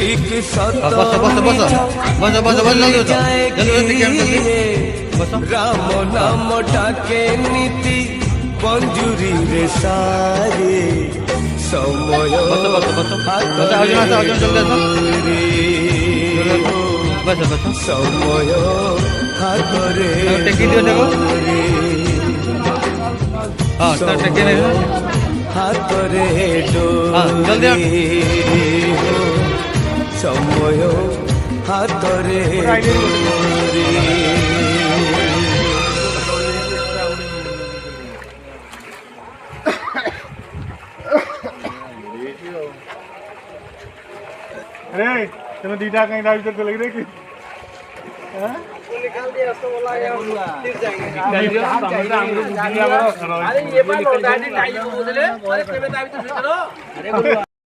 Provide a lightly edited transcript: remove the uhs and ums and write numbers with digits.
ঠিক সত রাম নাম ডাকে নীতি বঞ্জুরি রে সারে সময় সময় হাতরে হাতরে সময় হাতরে अरे तुम्हें दीदा कहीं दावी तो लग रही कि हैं निकाल दिया तो बोला यार गिर जाएंगे अरे ये बात होता है दावी तो बोले अरे तुम्हें दावी तो करो अरे